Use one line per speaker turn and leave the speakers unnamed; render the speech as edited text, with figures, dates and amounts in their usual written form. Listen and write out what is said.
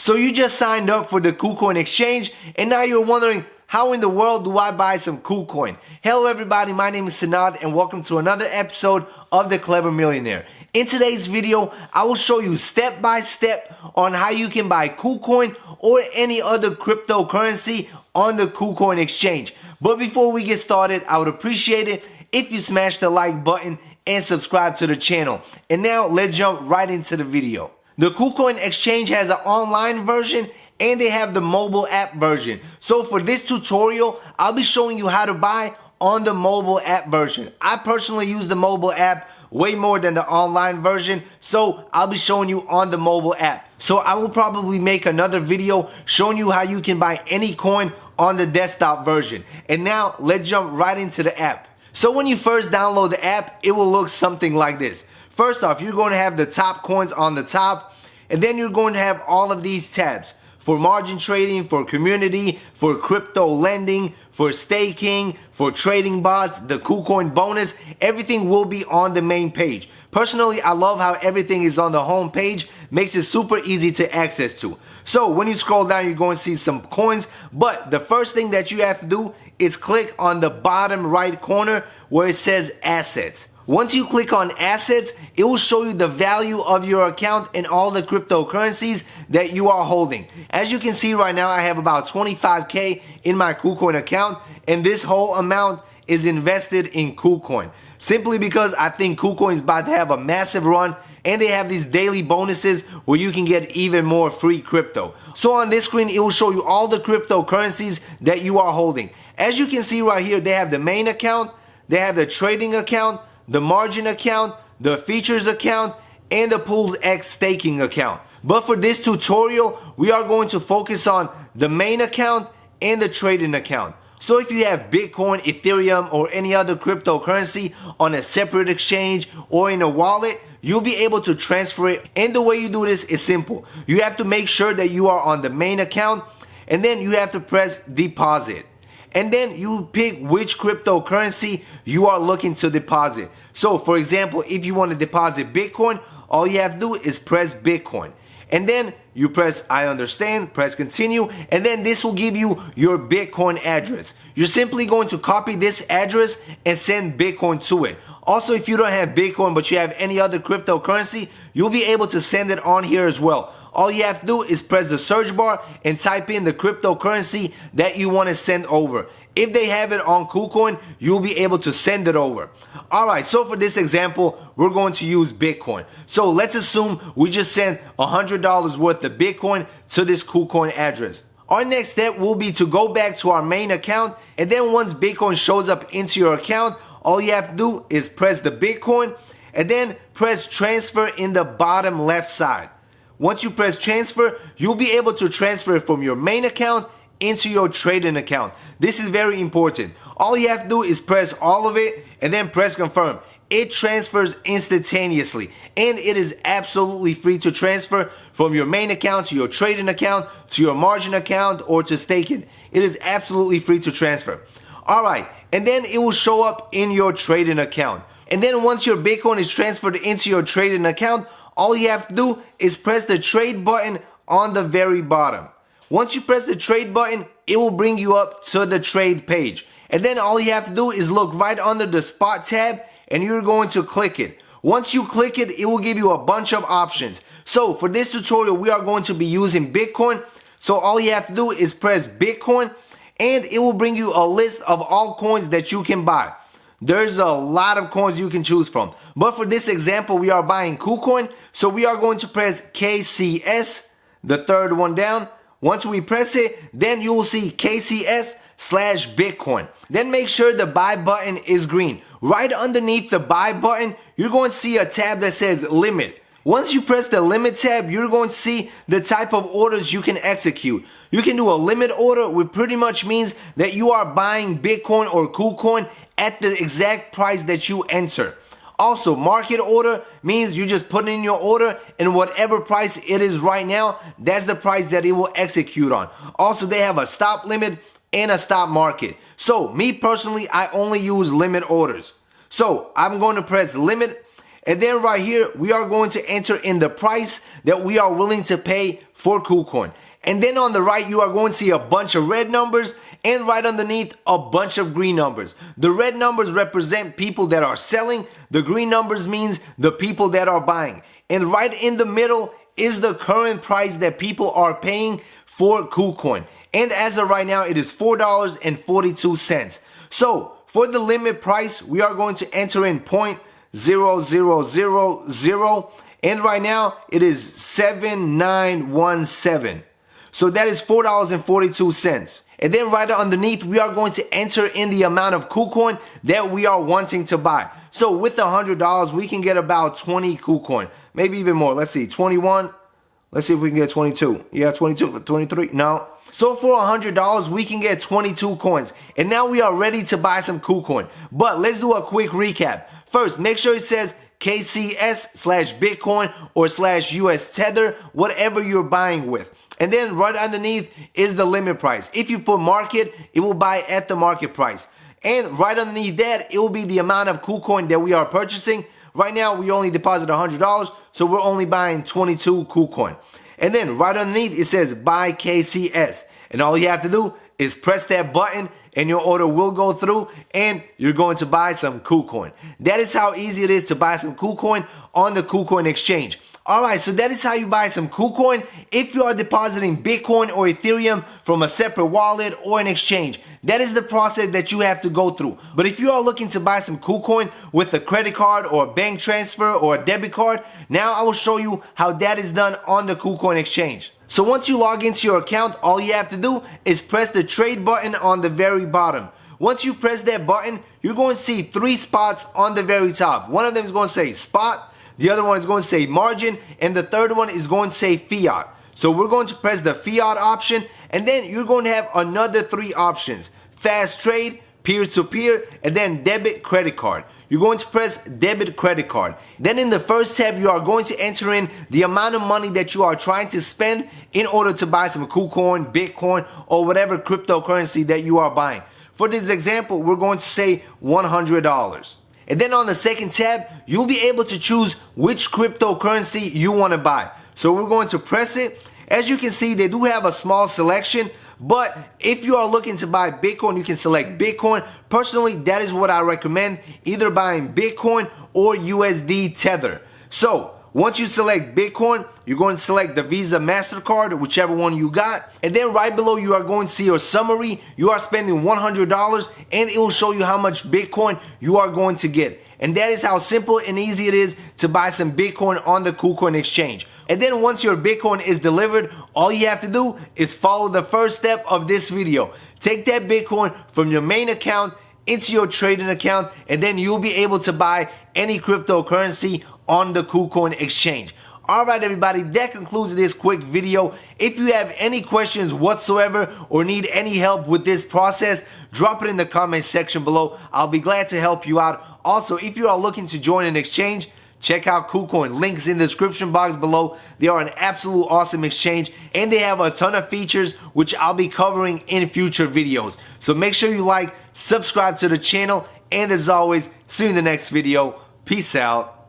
So you just signed up for the KuCoin Exchange and now you're wondering, how in the world do I buy some KuCoin? Hello everybody, my name is Sanad and welcome to another episode of The Clever Millionaire. In today's video, I will show you step by step on how you can buy KuCoin or any other cryptocurrency on the KuCoin Exchange. But before we get started, I would appreciate it if you smash the like button and subscribe to the channel. And now let's jump right into the video. The KuCoin Exchange has an online version and they have the mobile app version. So for this tutorial, I'll be showing you how to buy on the mobile app version. I personally use the mobile app way more than the online version, so I'll be showing you on the mobile app. So I will probably make another video showing you how you can buy any coin on the desktop version. And now let's jump right into the app. So when you first download the app, it will look something like this. First off, you're going to have the top coins on the top, and then you're going to have all of these tabs for margin trading, for community, for crypto lending, for staking, for trading bots, the KuCoin bonus. Everything will be on the main page. Personally, I love how everything is on the home page. Makes it super easy to access to. So when you scroll down, you're going to see some coins, but the first thing that you have to do is click on the bottom right corner where it says assets. Once you click on assets, it will show you the value of your account and all the cryptocurrencies that you are holding. As you can see right now, I have about 25K in my KuCoin account, and this whole amount is invested in KuCoin. Simply because I think KuCoin is about to have a massive run, and they have these daily bonuses where you can get even more free crypto. So on this screen, it will show you all the cryptocurrencies that you are holding. As you can see right here, they have the main account, they have the trading account, the margin account, the features account, and the Pools X staking account. But for this tutorial, we are going to focus on the main account and the trading account. So if you have Bitcoin, Ethereum, or any other cryptocurrency on a separate exchange or in a wallet, you'll be able to transfer it. And the way you do this is simple. You have to make sure that you are on the main account, and then you have to press deposit. And then you pick which cryptocurrency you are looking to deposit. So for example, if you want to deposit Bitcoin, all you have to do is press Bitcoin. And then you press I understand, press continue, and then this will give you your Bitcoin address. You're simply going to copy this address and send Bitcoin to it. Also, if you don't have Bitcoin but you have any other cryptocurrency, you'll be able to send it on here as well. All you have to do is press the search bar and type in the cryptocurrency that you want to send over. If they have it on KuCoin, you'll be able to send it over. Alright, so for this example, we're going to use Bitcoin. So let's assume we just send $100 worth of Bitcoin to this KuCoin address. Our next step will be to go back to our main account, and then once Bitcoin shows up into your account, all you have to do is press the Bitcoin and then press transfer in the bottom left side. Once you press transfer, you'll be able to transfer it from your main account into your trading account. This is very important. All you have to do is press all of it and then press confirm. It transfers instantaneously, and it is absolutely free to transfer from your main account to your trading account, to your margin account, or to staking. It is absolutely free to transfer. Alright, and then it will show up in your trading account. And then once your Bitcoin is transferred into your trading account, all you have to do is press the trade button on the very bottom. Once you press the trade button, it will bring you up to the trade page. And then all you have to do is look right under the spot tab and you're going to click it. Once you click it, it will give you a bunch of options. So for this tutorial, we are going to be using Bitcoin. So all you have to do is press Bitcoin and it will bring you a list of all coins that you can buy. There's a lot of coins you can choose from. But for this example, we are buying KuCoin. So we are going to press KCS, the third one down. Once we press it, then you will see KCS/Bitcoin. Then make sure the buy button is green. Right underneath the buy button, you're going to see a tab that says limit. Once you press the limit tab, you're going to see the type of orders you can execute. You can do a limit order, which pretty much means that you are buying Bitcoin or KuCoin at the exact price that you enter. Also, market order means you just put in your order and whatever price it is right now, that's the price that it will execute on. Also, they have a stop limit and a stop market. So, me personally, I only use limit orders. So, I'm going to press limit And then right here, we are going to enter in the price that we are willing to pay for KuCoin. And then on the right, you are going to see a bunch of red numbers and right underneath a bunch of green numbers. The red numbers represent people that are selling. The green numbers means the people that are buying. And right in the middle is the current price that people are paying for KuCoin. And as of right now, it is $4.42. So for the limit price, we are going to enter in 0.0000, and right now it is 7917. So that is $4.42. And then right underneath, we are going to enter in the amount of KuCoin that we are wanting to buy. So with $100, we can get about 20 KuCoin, maybe even more. Let's see, 21. Let's see if we can get 22. Yeah, 22, 23. No. So for $100, we can get 22 coins. And now we are ready to buy some KuCoin. But let's do a quick recap. First, make sure it says KCS/Bitcoin or /US Tether, whatever you're buying with. And then right underneath is the limit price. If you put market, it will buy at the market price. And right underneath that, it will be the amount of KuCoin that we are purchasing. Right now, we only deposit $100, so we're only buying 22 KuCoin. And then right underneath, it says buy KCS. And all you have to do is press that button and your order will go through and you're going to buy some KuCoin. That is how easy it is to buy some KuCoin on the KuCoin Exchange. Alright, so that is how you buy some KuCoin if you are depositing Bitcoin or Ethereum from a separate wallet or an exchange. That is the process that you have to go through. But if you are looking to buy some KuCoin with a credit card or a bank transfer or a debit card, now I will show you how that is done on the KuCoin Exchange. So once you log into your account, all you have to do is press the trade button on the very bottom. Once you press that button, you're going to see 3 spots on the very top. One of them is going to say spot, the other one is going to say margin, and the third one is going to say fiat. So we're going to press the fiat option, and then you're going to have another 3 options: fast trade, peer-to-peer, and then debit credit card. You're going to press debit credit card. Then in the first tab, you are going to enter in the amount of money that you are trying to spend in order to buy some KuCoin, Bitcoin, or whatever cryptocurrency that you are buying. For this example, we're going to say $100. And then on the second tab, you'll be able to choose which cryptocurrency you want to buy. So we're going to press it. As you can see, they do have a small selection, but if you are looking to buy Bitcoin, you can select Bitcoin. Personally, that is what I recommend, either buying Bitcoin or USD Tether. So once you select Bitcoin, you're going to select the Visa, MasterCard, whichever one you got. And then right below, you are going to see your summary. You are spending $100 and it will show you how much Bitcoin you are going to get. And that is how simple and easy it is to buy some Bitcoin on the KuCoin Exchange. And then once your Bitcoin is delivered, all you have to do is follow the first step of this video. Take that Bitcoin from your main account into your trading account, and then you'll be able to buy any cryptocurrency on the KuCoin Exchange. Alright everybody, that concludes this quick video. If you have any questions whatsoever or need any help with this process, drop it in the comment section below. I'll be glad to help you out. Also, if you are looking to join an exchange, check out KuCoin. Links in the description box below. They are an absolute awesome exchange and they have a ton of features which I'll be covering in future videos. So make sure you like, subscribe to the channel, and as always, see you in the next video. Peace out.